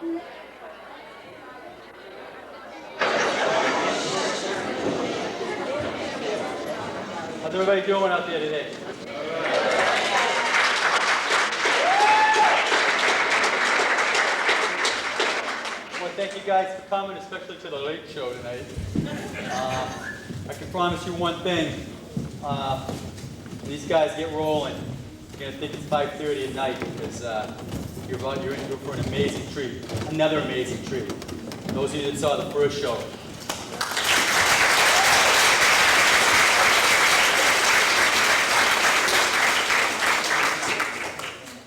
How's everybody doing out there today? Well, thank you guys for coming, especially to the late show tonight. I can promise you one thing. These guys get rolling. You're going to think it's 5:30 at night because you're in for an amazing treat. Another amazing treat. Those of you that saw the first show.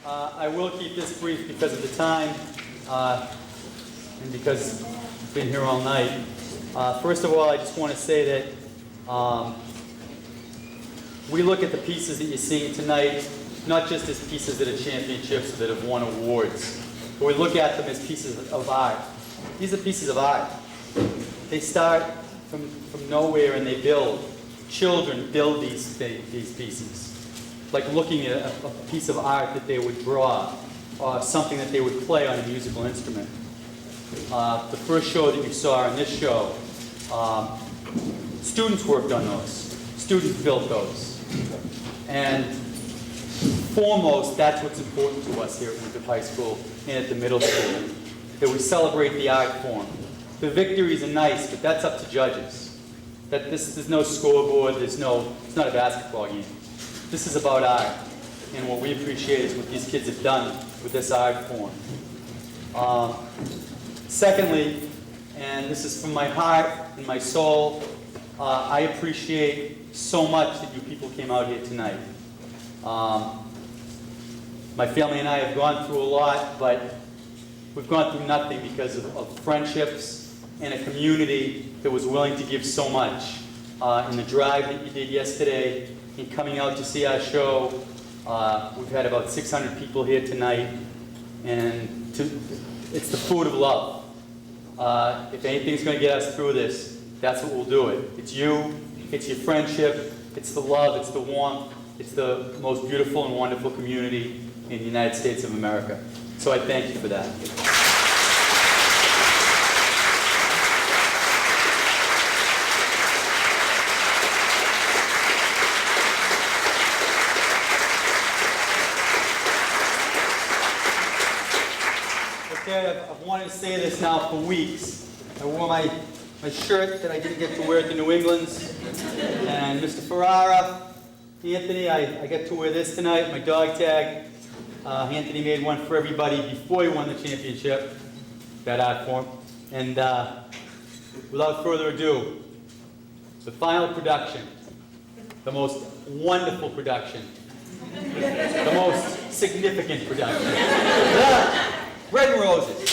I will keep this brief because of the time and because I've been here all night. First of all, I just want to say that we look at the pieces that you're seeing tonight not just as pieces that are championships or that have won awards, but we look at them as pieces of art. These are pieces of art. They start from nowhere and they build. Children build these pieces. Like looking at a piece of art that they would draw, or something that they would play on a musical instrument. The first show that you saw in this show, students worked on those. Students built those. And foremost, that's what's important to us here at Winthrop High School and at the middle school, that we celebrate the art form. The victories are nice, but that's up to judges. There's no scoreboard, it's not a basketball game. This is about art, and what we appreciate is what these kids have done with this art form. Secondly, and this is from my heart and my soul, I appreciate so much that you people came out here tonight. My family and I have gone through a lot, but we've gone through nothing because of friendships and a community that was willing to give so much. In the drive that you did yesterday, in coming out to see our show, we've had about 600 people here tonight, and it's the food of love. If anything's going to get us through this, that's what will do it. It's you, it's your friendship, it's the love, it's the warmth, it's the most beautiful and wonderful community in the United States of America. So I thank you for that. Okay, I've wanted to say this now for weeks. I wore my shirt that I didn't get to wear at the New Englands. And Mr. Ferrara, Anthony, I get to wear this tonight, my dog tag. Anthony made one for everybody before he won the championship, that art form. And without further ado, the final production, the most wonderful production, the most significant production. Red Roses.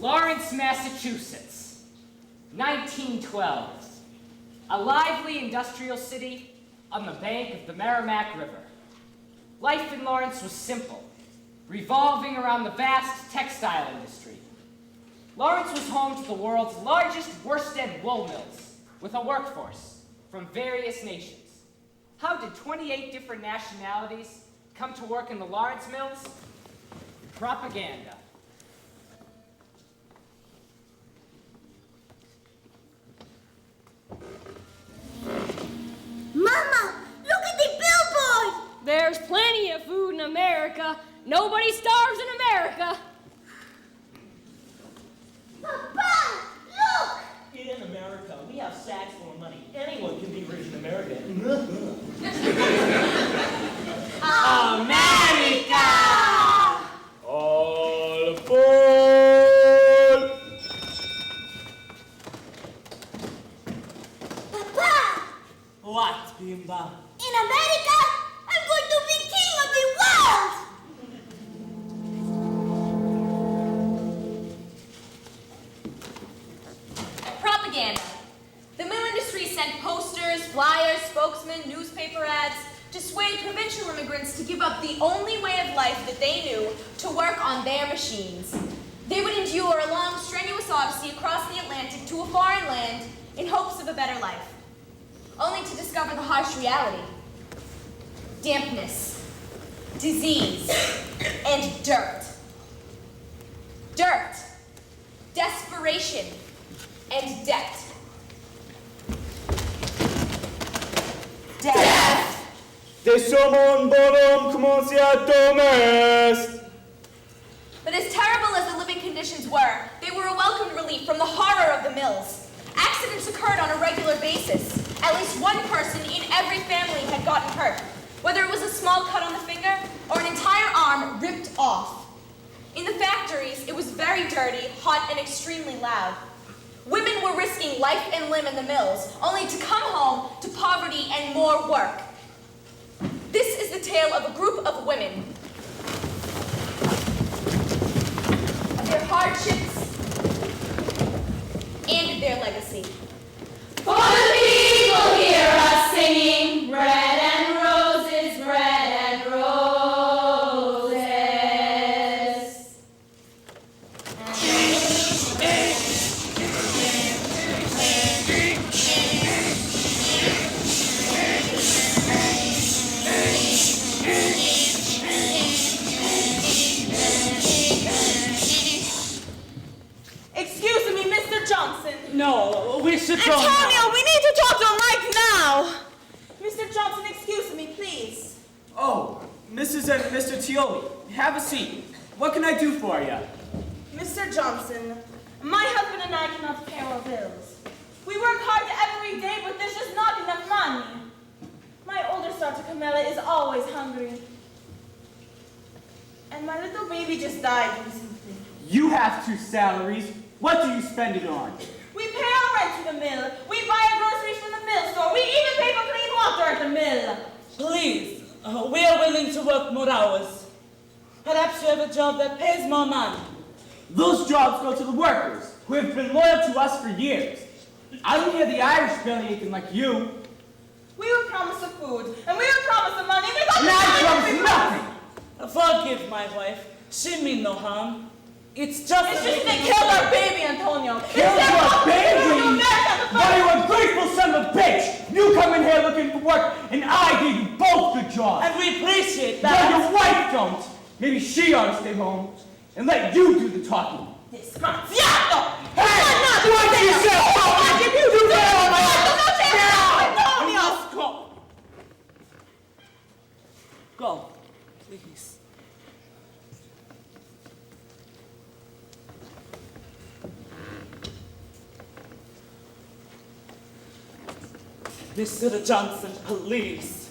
Lawrence, Massachusetts, 1912. A lively industrial city on the bank of the Merrimack River. Life in Lawrence was simple revolving around the vast textile industry. Lawrence was home to the world's largest worsted wool mills, with a workforce from various nations. How did 28 different nationalities come to work in the Lawrence mills? Propaganda. Mama, look at the billboard! There's plenty of food in America. Nobody starves in America. Papa, look! In America, we have sacks full of money. Anyone can be rich in America. America! All aboard! Papa, What, Bimba? in America, I'm going to be king of the world! Propaganda. The mill industry sent posters, flyers, spokesmen, newspaper ads to sway provincial immigrants to give up the only way of life that they knew to work on their machines. They would endure a long, strenuous odyssey across the Atlantic to a foreign land in hopes of a better life, only to discover the harsh reality. Dampness, disease, and dirt. Dirt, desperation, and debt. Death! Des somon bonum commenciatum est. But as terrible as the living conditions were, they were a welcome relief from the horror of the mills. Accidents occurred on a regular basis. At least one person in every family had gotten hurt, whether it was a small cut on the finger or an entire arm ripped off. In the factories, it was very dirty, hot, and extremely loud. Women were risking life and limb in the mills, only to come home to poverty and more work. This is the tale of a group of women, of their hardships and their legacy. For the people hear us singing, bread and roses, bread and roses. Excuse me, Mr. Johnson. No, we should go Antonio, we need to talk to him right now. Mr. Johnson, excuse me, please. Oh, Mrs. and Mr. Tioli, have a seat. What can I do for you? Mr. Johnson, my husband and I cannot pay our bills. We work hard every day, but there's just not enough money. My older daughter, Camilla, is always hungry. And my little baby just died recently. You have 2 salaries. What do you spend it on? We pay our rent to the mill. We buy our groceries from the mill store. We even pay for clean water at the mill. Please, we are willing to work more hours. Perhaps you have a job that pays more money. Those jobs go to the workers, who have been loyal to us for years. I don't hear the Irish bellyaching like you. We were promised the food, and we were promised the money. We got And I promise nothing. Forgive my wife. She mean no harm. It's just they killed our baby, Antonio. Killed your baby? What are you, ungrateful son of a bitch? You come in here looking for work, and I gave you both the job. And we appreciate But that. your wife don't. Maybe she ought to stay home and let you do the talking. Disgraziato! Hey! What did you say? Oh, you do that! Go. Go, please. Mr. Johnson, please.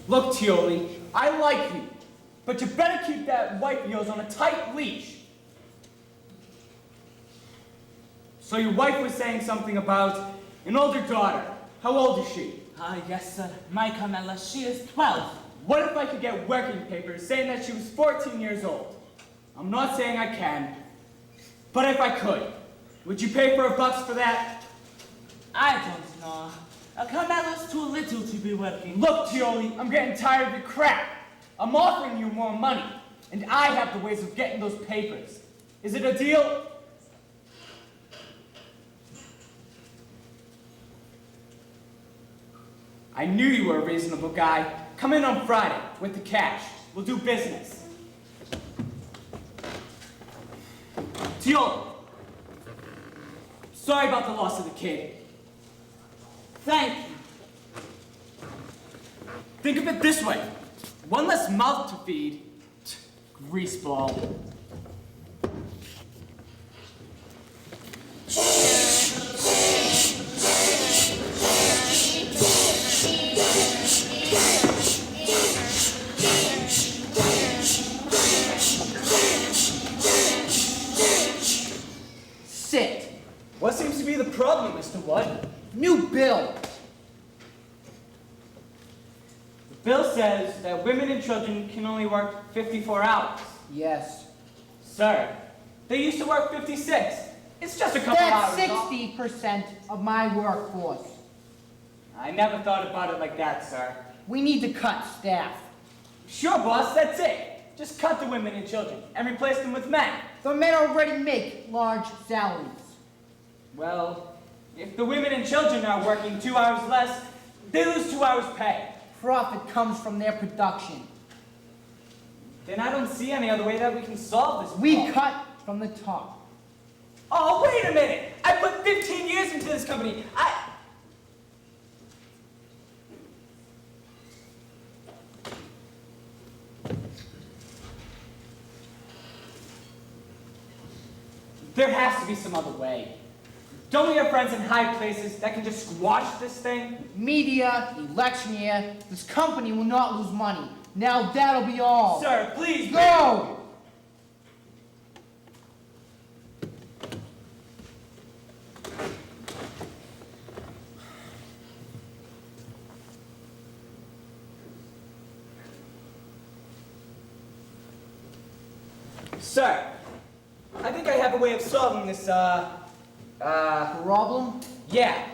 Look, Tioli, I like you, but you better keep that wife of yours on a tight leash. So your wife was saying something about an older daughter. How old is she? Yes, sir. My Camilla, she is 12. What if I could get working papers saying that she was 14 years old? I'm not saying I can, But if I could, would you pay $4 for that? I don't know. Carmela's too little to be working. Look, Tioli, I'm getting tired of your crap. I'm offering you more money, and I have the ways of getting those papers. Is it a deal? I knew you were a reasonable guy. Come in on Friday with the cash. We'll do business. Tioli, sorry about the loss of the kid. Thank you. Think of it this way. One less mouth to feed. Greaseball. Sit. What seems to be the problem, Mr. Wood? New bill. The bill says that women and children can only work 54 hours. Yes. Sir, they used to work 56. It's just a couple That's hours off. 60% of my workforce. I never thought about it like that, sir. We need to cut staff. Sure, boss, that's it. Just cut the women and children and replace them with men. The men already make large salaries. Well, if the women and children are working 2 hours less, they lose 2 hours pay. Profit comes from their production. Then I don't see any other way that we can solve this We problem. cut from the top. Oh, wait a minute! I put 15 years into this company. There has to be some other way. Don't we have friends in high places that can just squash this thing? Media, election year, this company will not lose money. Now that'll be all. Sir, please Go! Sir, I think I have a way of solving this, Problem? yeah.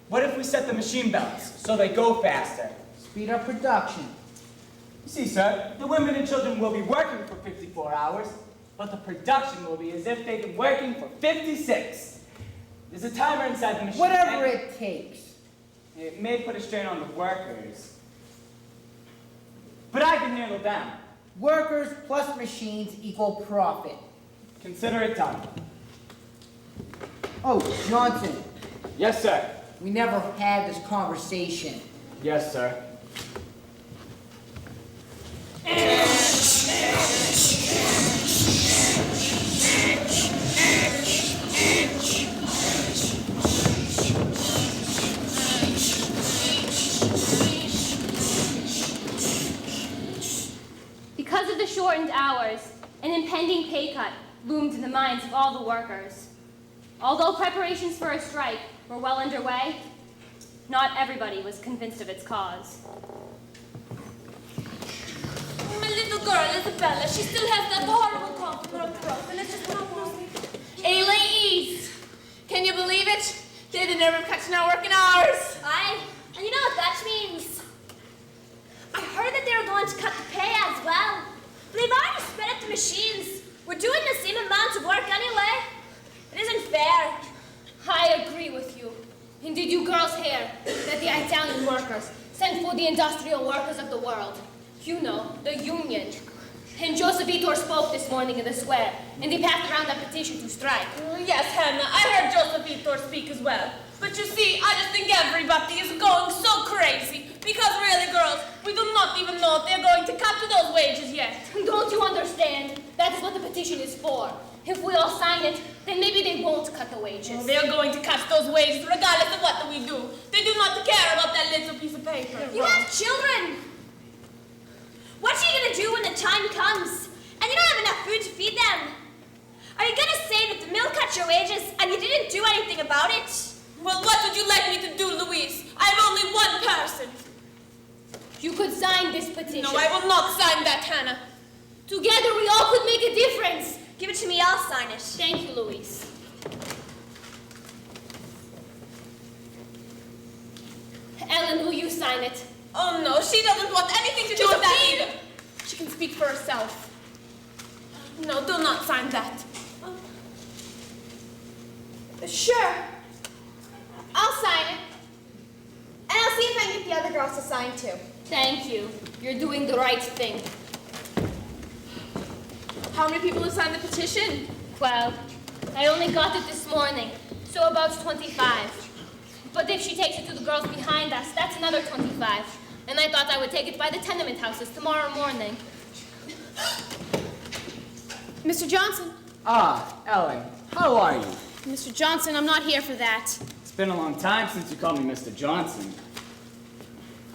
What if we set the machine belts so they go faster? Speed up production. You see, sir, the women and children will be working for 54 hours, but the production will be as if they've been working for 56. There's a timer inside the machine. Whatever and it takes. it may put a strain on the workers, but I can handle them. Workers plus machines equal profit. Consider it done. Oh, Johnson, Yes, sir. we never had this conversation. Yes, sir. Because of the shortened hours, an impending pay cut loomed in the minds of all the workers. Although preparations for a strike were well underway, not everybody was convinced of its cause. My little girl, Isabella, she still has that horrible cough in her throat, and it's just not moving. Hey, ladies, can you believe it? They're the nerve of catching our working hours. Aye, and you know what that means? I heard that they were going to cut the pay as well. But they've already sped up the machines. We're doing the same amount of work anyway. It isn't fair. I agree with you. And did you girls hear that the Italian workers sent for the industrial workers of the world? You know, the union. And Joseph Vitor spoke this morning in the square, and they passed around a petition to strike. Yes, Hannah, I heard Joseph Vitor speak as well. But you see, I just think everybody is going so crazy. Because really, girls, we do not even know if they're going to cut to those wages yet. Don't you understand? That is what the petition is for. If we all sign it, then maybe they won't cut the wages. They're going to cut those wages regardless of what we do. They do not care about that little piece of paper. You have children. What are you going to do when the time comes and you don't have enough food to feed them? Are you going to say that the mill cut your wages and you didn't do anything about it? Well, what would you like me to do, Louise? I'm only one person. You could sign this petition. No, I will not sign that, Hannah. Together we all could make a difference. Give it to me, I'll sign it. Thank you, Louise. Ellen, will you sign it? Oh no, she doesn't want anything to do with that either. She can speak for herself. No, do not sign that. Sure. I'll sign it. And I'll see if I can get the other girls to sign too. Thank you. You're doing the right thing. How many people have signed the petition? 12. I only got it this morning, so about 25. But if she takes it to the girls behind us, that's another 25. And I thought I would take it by the tenement houses tomorrow morning. Mr. Johnson. Ah, Ellen, how are you? Mr. Johnson, I'm not here for that. It's been a long time since you called me Mr. Johnson.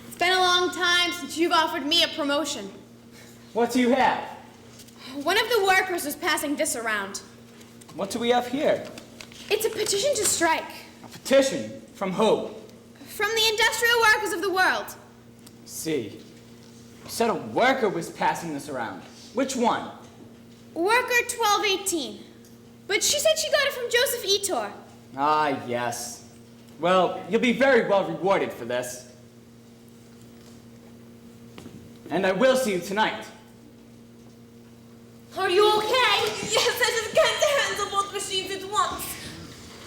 It's been a long time since you've offered me a promotion. What do you have? One of the workers was passing this around. What do we have here? It's a petition to strike. A petition? From who? From the industrial workers of the world. See. You said a worker was passing this around. Which one? Worker 1218. But she said she got it from Joseph Etor. Ah, yes. Well, you'll be very well rewarded for this. And I will see you tonight. Are you okay? Yes, I just can't handle both machines at once.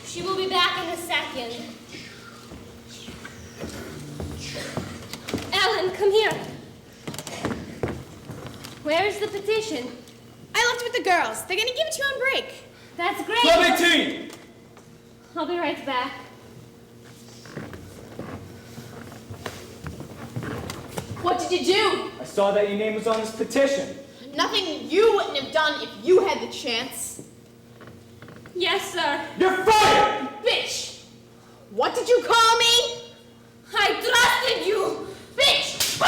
She will be back in a second. Ellen, come here. Where is the petition? I left it with the girls. They're gonna give it to you on break. That's great. 1218! I'll be right back. What did you do? I saw that your name was on this petition. Nothing you wouldn't have done if you had the chance. Yes, sir. You're fired! Bitch! What did you call me? I trusted you. Bitch!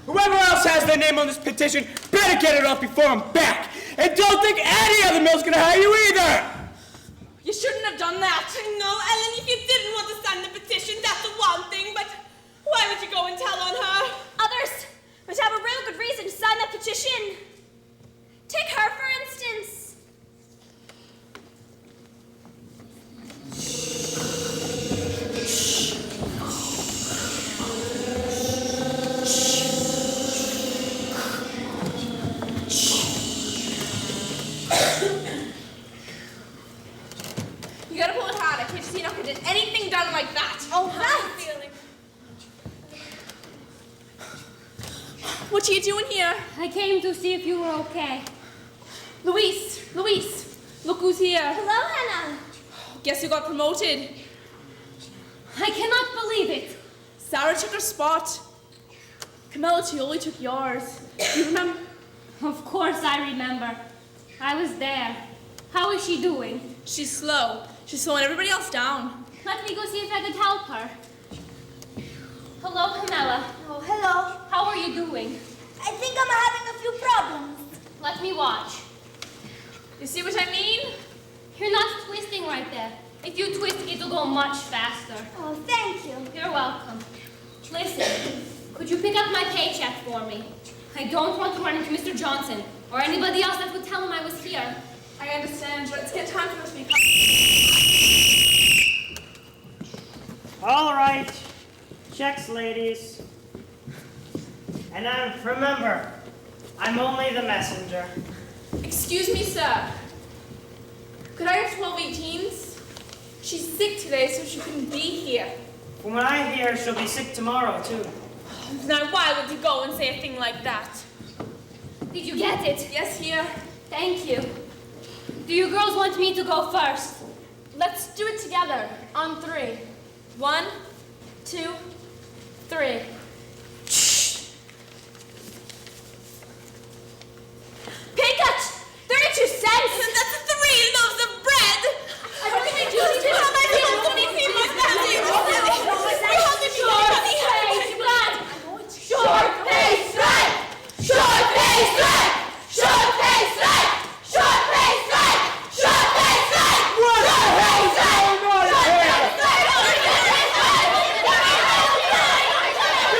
Whoever else has their name on this petition better get it off before I'm back. And don't think any other mill's gonna hire you either! You shouldn't have done that. No, Ellen, if you didn't want to sign the petition, that's the one thing, but why would you go and tell on her? Others must have a real good reason to sign that petition. Take her, for instance. You gotta pull it hard. I can't see not getting anything done like that. Oh, right. Feeling. What are you doing here? I came to see if you were okay. Louise, look who's here. Hello, Hannah. Guess who got promoted? I cannot believe it. Sarah took her spot. Camilla Tioli took yours. You remember? Of course I remember. I was there. How is she doing? She's slow. She's slowing everybody else down. Let me go see if I could help her. Hello, Camilla. Oh, hello. How are you doing? I think I'm having a few problems. Let me watch. You see what I mean? You're not twisting right there. If you twist, it'll go much faster. Oh, thank you. You're welcome. Listen, could you pick up my paycheck for me? I don't want to run into Mr. Johnson or anybody else that would tell him I was here. I understand, but it's get time for us to be. All right. Checks, ladies. And remember, I'm only the messenger. Excuse me, sir. Could I have 1218s? She's sick today, so she couldn't be here. From what I hear, she'll be sick tomorrow, too. Now, why would you go and say a thing like that? Did you get it? Yes, here. Thank you. Do you girls want me to go first? Let's do it together on 3. 1, 2, 3. Pay cut! 32 cents! That's 3 loaves of bread! I don't think you How am I supposed to be seen like that? We have to be Short pay strike! Short pay strike! Short pay strike! Short pay strike! Short pay strike! Short pay strike! Short pay strike!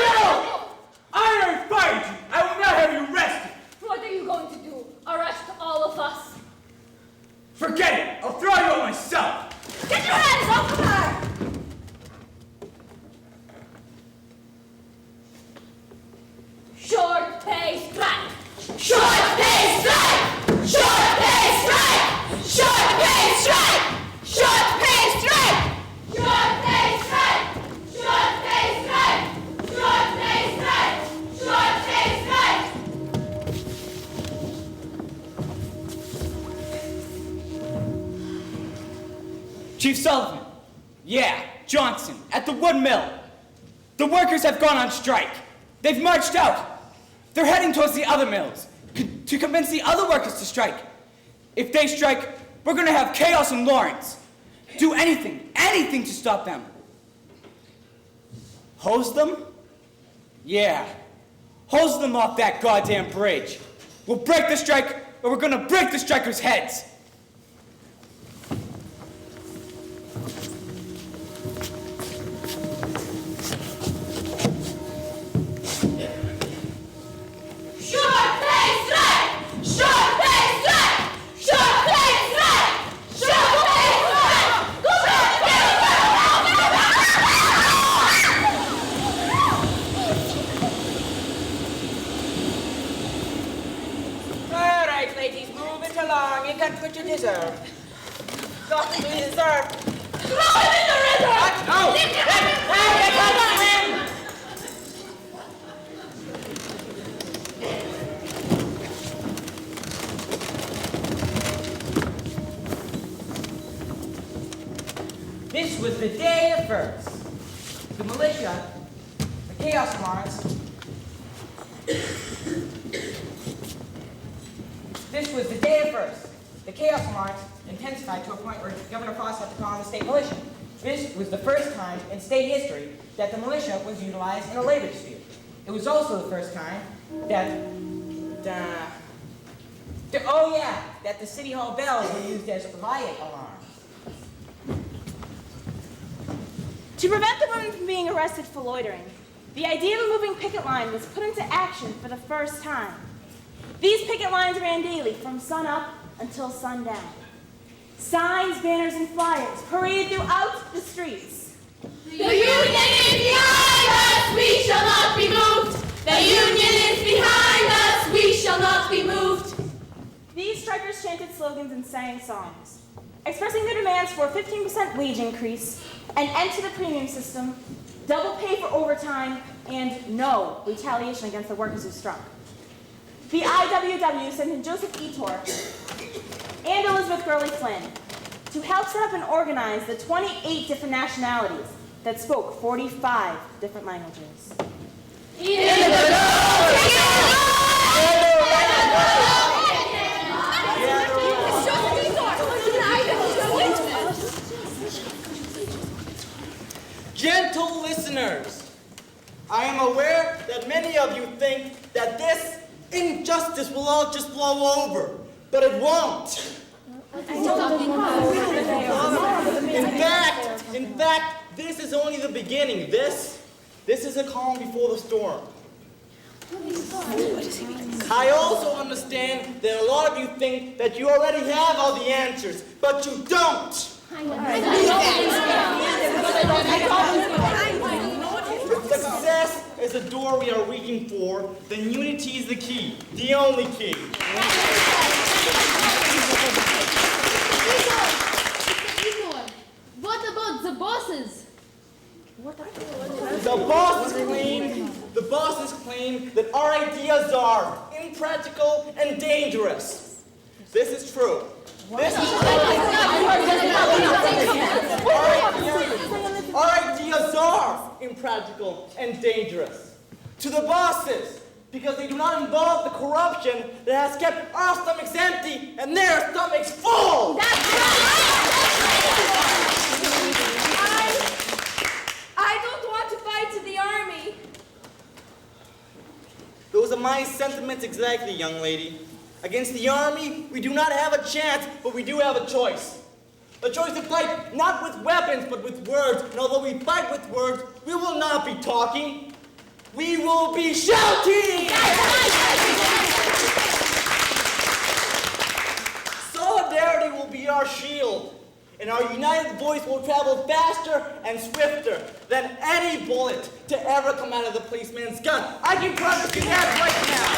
Chief Sullivan. Yeah, Johnson, at the wood mill. The workers have gone on strike. They've marched out. They're heading towards the other mills to convince the other workers to strike. If they strike, we're gonna have chaos in Lawrence. Do anything to stop them. Hose them? Yeah, hose them off that goddamn bridge. We'll break the strike, or we're gonna break the strikers' heads. What you deserve. Got what you deserve. Throw him in the river! No! This was the day of first. The militia, the Chaos Lawrence. This was the day of first. The Chaos Lawrence intensified to a point where Governor Frost had to call on the state militia. This was the first time in state history that the militia was utilized in a labor dispute. It was also the first time that that the City Hall bells were used as riot alarms. To prevent the women from being arrested for loitering, the idea of a moving picket line was put into action for the first time. These picket lines ran daily from sunup until sundown. Signs, banners, and flyers paraded throughout the streets. The Union is behind us, we shall not be moved. The Union is behind us, we shall not be moved. These strikers chanted slogans and sang songs, expressing their demands for a 15% wage increase, an end to the premium system, double pay for overtime, and no retaliation against the workers who struck. The IWW sent in Joseph Etor and Elizabeth Gurley Flynn to help set up and organize the 28 different nationalities that spoke 45 different languages. Gentle listeners, I am aware that many of you think that this injustice will all just blow over, but it won't. In fact, this is only the beginning. This is a calm before the storm. I also understand that a lot of you think that you already have all the answers, but you don't. If success is the door we are reaching for, then unity is the key, the only key. What about the bosses? The bosses claim that our ideas are impractical and dangerous. This is true. Our ideas are impractical and dangerous. To the bosses, because they do not involve the corruption that has kept our stomachs empty and their stomachs full. I don't want to fight in the army. Those are my sentiments exactly, young lady. Against the army, we do not have a chance, but we do have a choice. A choice to fight not with weapons, but with words. And although we fight with words, we will not be talking. We will be shouting! Solidarity will be our shield. And our united voice will travel faster and swifter than any bullet to ever come out of the policeman's gun. I can promise you that right now.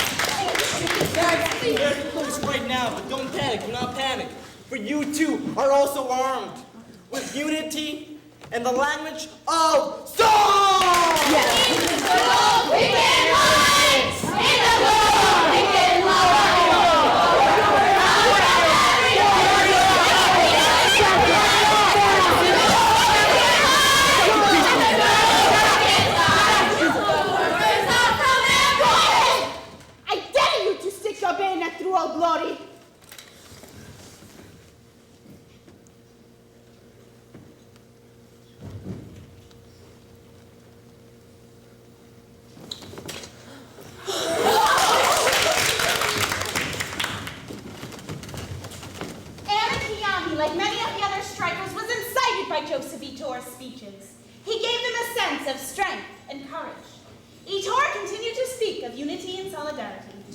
They're close right now, but don't panic, do not panic. For you too are also armed with unity and the language of song!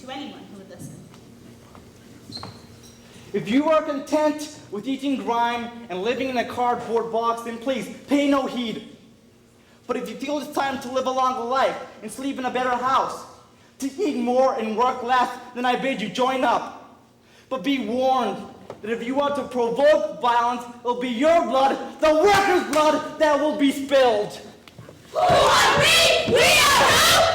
to anyone who would listen. If you are content with eating grime and living in a cardboard box, then please pay no heed. But if you feel it's time to live a longer life and sleep in a better house, to eat more and work less, then I bid you join up. But be warned that if you want to provoke violence, it'll be your blood, the workers' blood, that will be spilled. Who are we? We are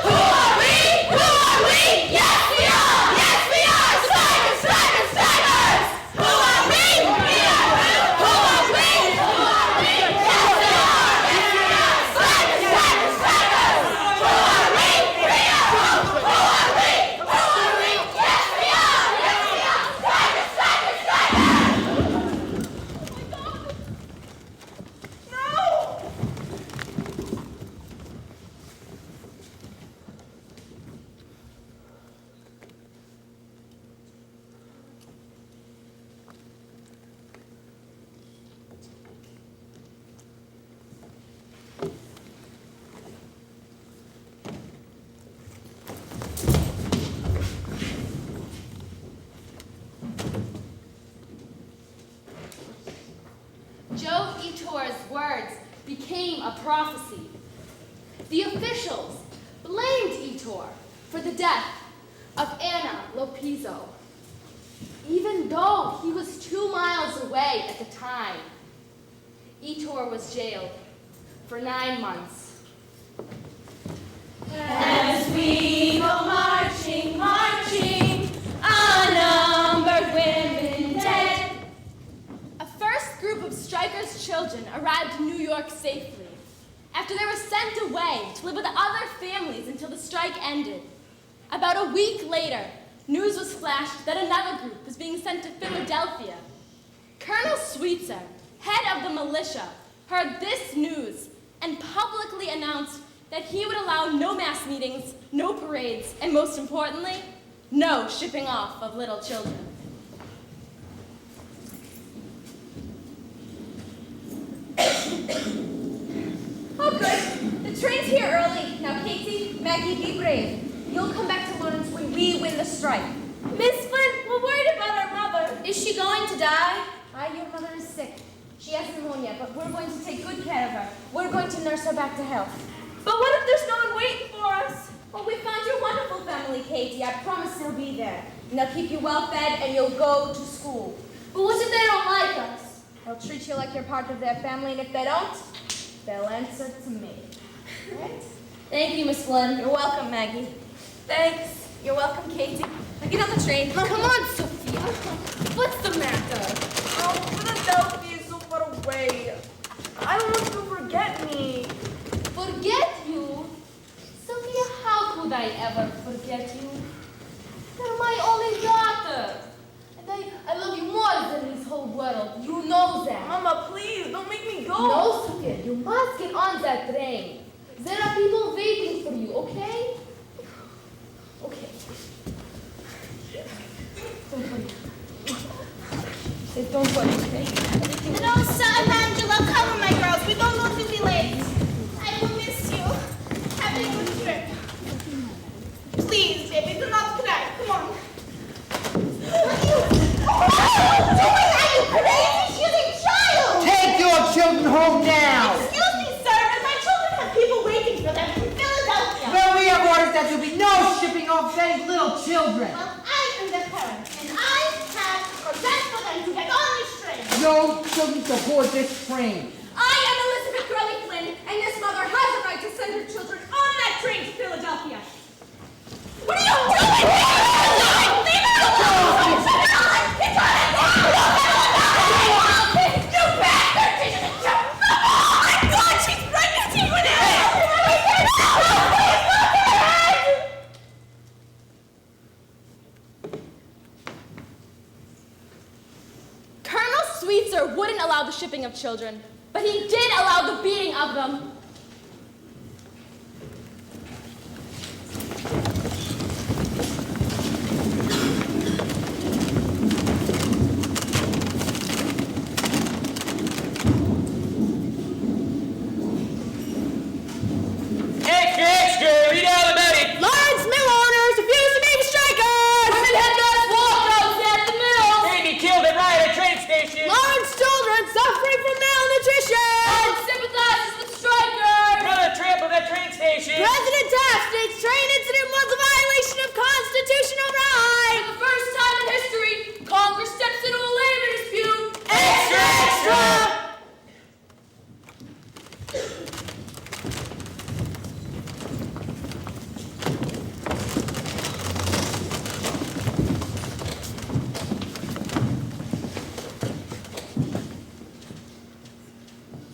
who? Who are we? Who are we? Yes, we are! Yes, we are! Strikers, strikers, strikers! Who are we? We are who? Who are we? Who are we? Yes, we are! Yes, we are! Strikers, strikers, strikers! Who are we? We are who? Who are we? Who are we? Yes, we are! Yes, we are! Strikers, strikers, strikers! Joe Etor's words became a prophecy. The officials blamed Etor for the death of Anna Lopizzo, even though he was 2 miles away at the time. Etor was jailed for 9 months. As we go marching, marching, unnumbered women dead. A first group of strikers' children arrived in New York safely, after they were sent away to live with other families until the strike ended. About a week later, news was flashed that another group was being sent to Philadelphia. Colonel Sweetser, head of the militia, heard this news and publicly announced that he would allow no mass meetings, no parades, and most importantly, no shipping off of little children. Oh, good. The train's here early. Now, Katie, Maggie, be brave. You'll come back to Lawrence when we win the strike. Miss Flint, we're worried about our mother. Is she going to die? Aye, your mother is sick. She has pneumonia, but we're going to take good care of her. We're going to nurse her back to health. But what if there's no one waiting for us? Well, we found your wonderful family, Katie. I promise they'll be there. And they'll keep you well fed and you'll go to school. But what if they don't like us? They'll treat you like you're part of their family, and if they don't, they'll answer to me. Right? Thank you, Miss Flynn. You're welcome, Maggie. Thanks. You're welcome, Katie. Now get on the train. Come on, Sophia. What's the matter? Oh, Philadelphia is so far away. I don't want you to forget me. Forget you? Sophia, how could I ever forget you? You're my only daughter. And I love you more than this whole world. You know that. Mama, please, don't make me go. No, Sophia, you must get on that train. There are people waiting for you, okay? Okay. Don't worry. Don't worry, okay? Rosa and Angela, cover my girls. We don't want to be late. I will miss you. Have a good trip. Please, baby, do not cry. Come on. What are you doing? Are you crazy? She's a child. Take your children home now! Excuse me, sir, but my children have people waiting for them from Philadelphia. Well, we have orders that there will be no shipping off any little children. Well, I am the parent, and I have consent for them to get on this train. No children to board this train. I am Elizabeth Gurley Flynn, and this mother has a right to send her children on that train to Philadelphia. What are you doing? Leave it alone! It's on You bastard! Oh my God, she's pregnant! She's with Colonel Sweetser wouldn't allow the shipping of children, but he did allow the beating of them. Extra, extra, read all about it. Lawrence mill owners refuse to make strikers!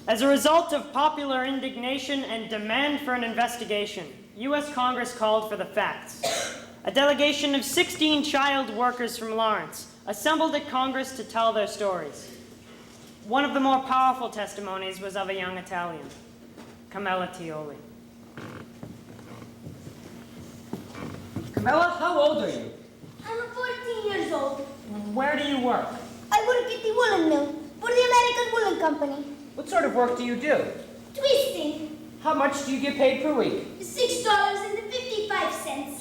As a result of popular indignation and demand for an investigation, U.S. Congress called for the facts. A delegation of 16 child workers from Lawrence assembled at Congress to tell their stories. One of the more powerful testimonies was of a young Italian, Camilla Tioli. Camilla, how old are you? I'm 14 years old. Where do you work? I work at the woolen mill for the American Woolen Company. What sort of work do you do? Twisting. How much do you get paid per week? $6.55.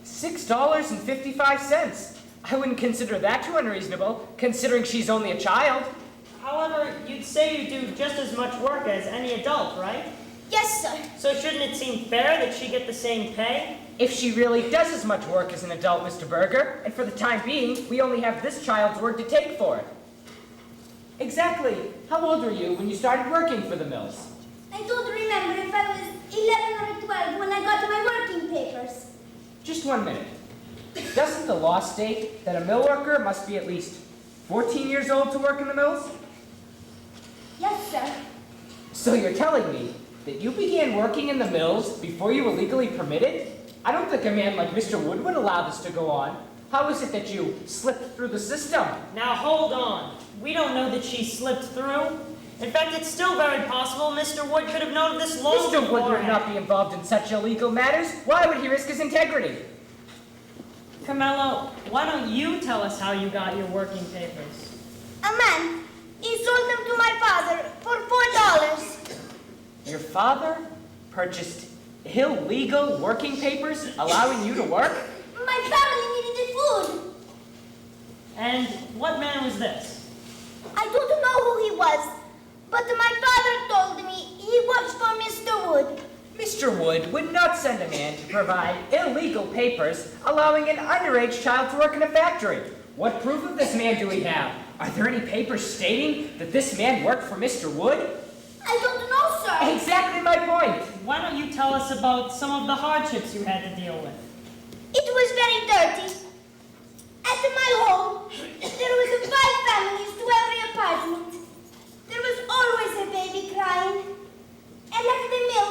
$6.55. I wouldn't consider that too unreasonable, considering she's only a child. However, you'd say you do just as much work as any adult, right? Yes, sir. So shouldn't it seem fair that she get the same pay? If she really does as much work as an adult, Mr. Berger, and for the time being, we only have this child's word to take for it. Exactly. How old were you when you started working for the mills? I don't remember if I was 11 or 12 when I got my working papers. Just 1 minute. Doesn't the law state that a mill worker must be at least 14 years old to work in the mills? Yes, sir. So you're telling me that you began working in the mills before you were legally permitted? I don't think a man like Mr. Wood would allow this to go on. How is it that you slipped through the system? Now hold on. We don't know that she slipped through. In fact, it's still very possible Mr. Wood could have known of this long Mr. Wood would beforehand. not be involved in such illegal matters. Why would he risk his integrity? Camilla, why don't you tell us how you got your working papers? A man. He sold them to my father for $4. Your father purchased illegal working papers allowing you to work? My family needed the food. And what man was this? I don't know who he was, but my father told me he works for Mr. Wood. Mr. Wood would not send a man to provide illegal papers allowing an underage child to work in a factory. What proof of this man do we have? Are there any papers stating that this man worked for Mr. Wood? I don't know, sir. Exactly my point. Why don't you tell us about some of the hardships you had to deal with? It was very dirty. At my home, there was 5 families to every apartment. There was always a baby crying. And at the mill,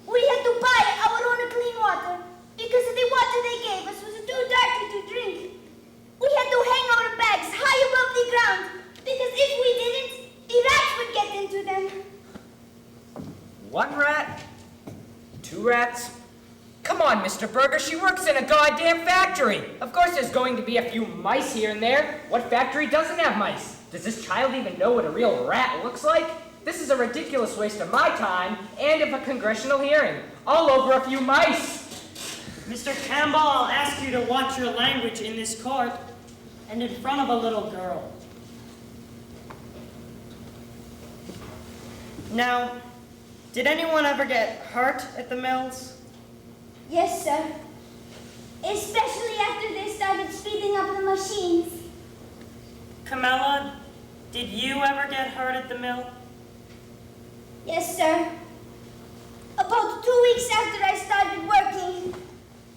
we had to buy our own clean water because the water they gave us was too dirty to drink. We had to hang our bags high above the ground because if we didn't, the rats would get into them. 1 rat? 2 rats? Come on, Mr. Berger, she works in a goddamn factory. Of course there's going to be a few mice here and there. What factory doesn't have mice? Does this child even know what a real rat looks like? This is a ridiculous waste of my time and of a congressional hearing. All over a few mice. Mr. Campbell, I'll ask you to watch your language in this court and in front of a little girl. Now, did anyone ever get hurt at the mills? Yes, sir. Especially after they started speeding up the machines. Camilla, did you ever get hurt at the mill? Yes, sir. About 2 weeks after I started working.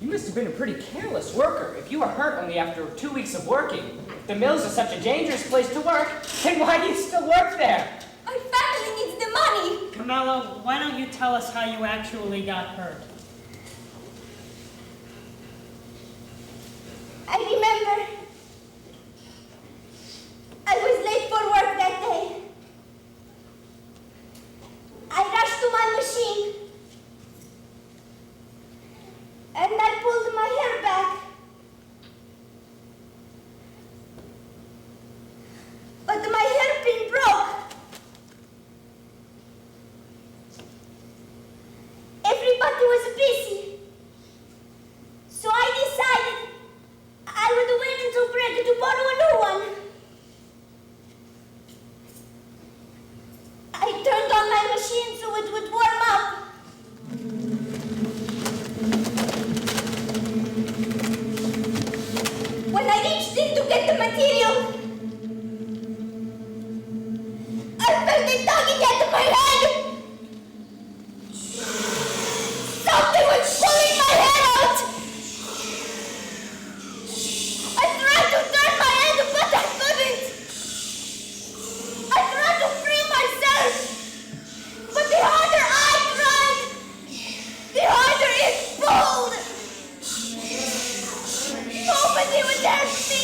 You must have been a pretty careless worker if you were hurt only after 2 weeks of working. If the mills are such a dangerous place to work, then why do you still work there? Our family needs the money. Camilla, why don't you tell us how you actually got hurt? I remember I was late for work that day. I rushed to my machine and I pulled my hair back. But my hairpin broke. Everybody was busy. So I decided I would wait until break to borrow a new one. I turned on my machine so it would warm up. When I reached in to get the material, I felt it tugging at my head. Something was pulling my hair out. I tried to turn my head, but I couldn't. I tried to free myself, anyone dares me!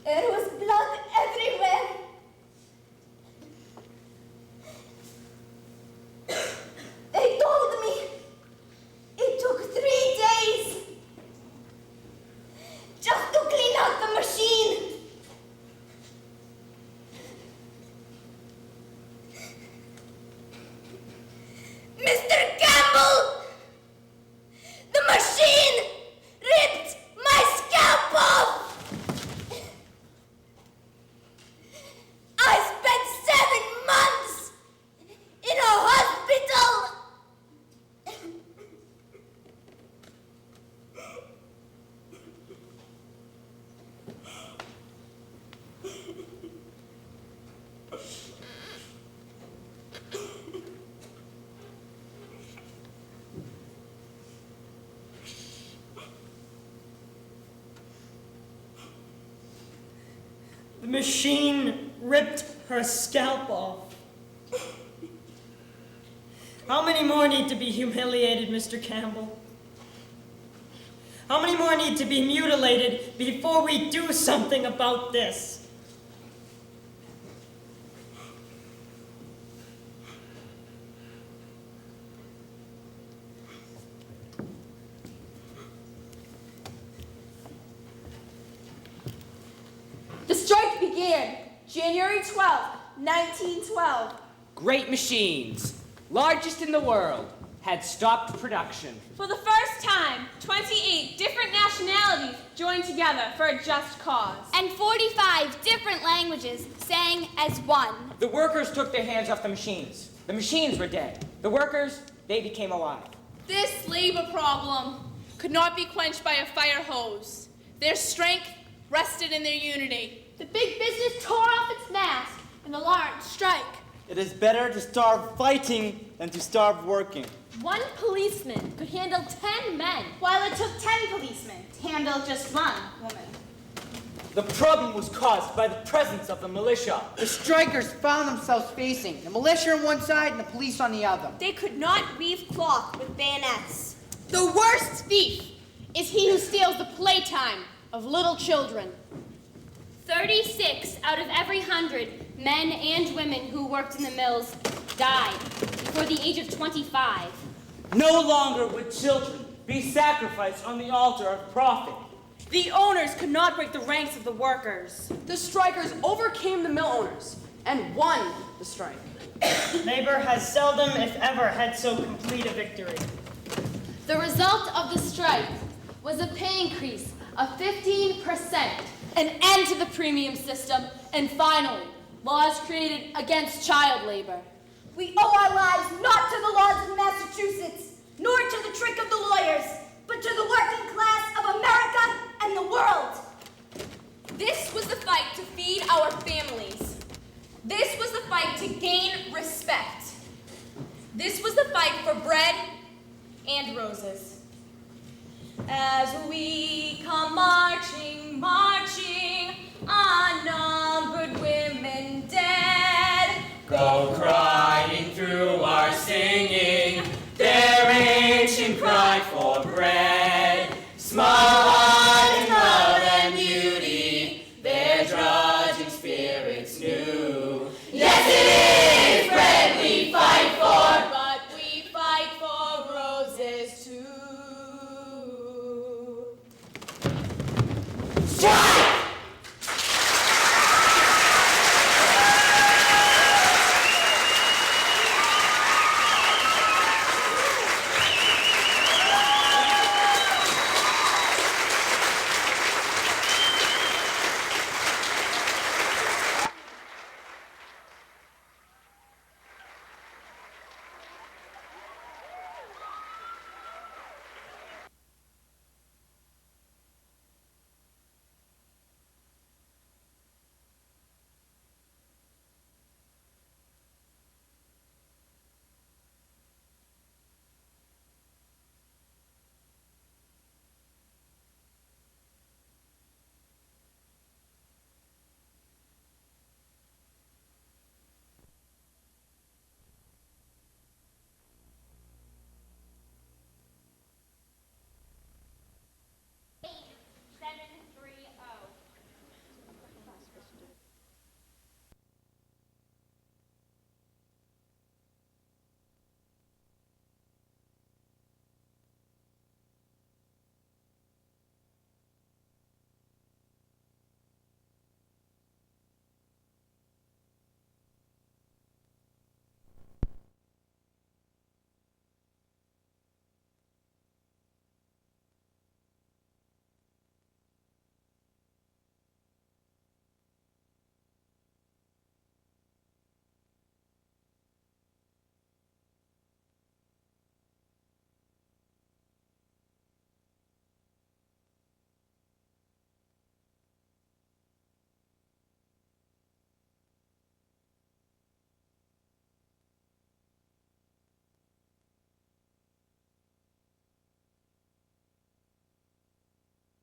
There was blood everywhere. They told me it took 3 days just to clean out the machine. Mr. Campbell, the machine ripped my scalp off. I spent 7 months in a hospital. The machine ripped her scalp off. How many more need to be humiliated, Mr. Campbell? How many more need to be mutilated before we do something about this? The strike began January 12, 1912. Great machines, largest in the world, had stopped production. For the first time, 28 different nationalities joined together for a just cause. And 45 different languages sang as one. The workers took their hands off the machines. The machines were dead. The workers, they became alive. This labor problem could not be quenched by a fire hose. Their strength rested in their unity. The big business tore off its mask in the Lawrence strike. It is better to starve fighting than to starve working. One policeman could handle 10 men, While it took 10 policemen to handle just one woman. The problem was caused by the presence of the militia. The strikers found themselves facing the militia on one side and the police on the other. they could not weave cloth with bayonets. The worst thief is he who steals the playtime of little children. 36 out of every 100 men and women who worked in the mills died before the age of 25. No longer would children be sacrificed on the altar of profit. The owners could not break the ranks of the workers. The strikers overcame the mill owners and won the strike. Labor has seldom, if ever, had so complete a victory. The result of the strike was a pay increase of 15%, an end to the premium system, and finally, laws created against child labor. We owe our lives not to the laws of Massachusetts, nor to the trick of the lawyers, but to the working class of America and the world. This was the fight to feed our families. This was the fight to gain respect. This was the fight for bread and roses. As we come marching, marching, unnumbered women dead, Go crying through our singing, their ancient cry for bread. Small heart in love and beauty, their drudging spirits new. Yes, it is bread we fight for, but we fight for roses too. Strike!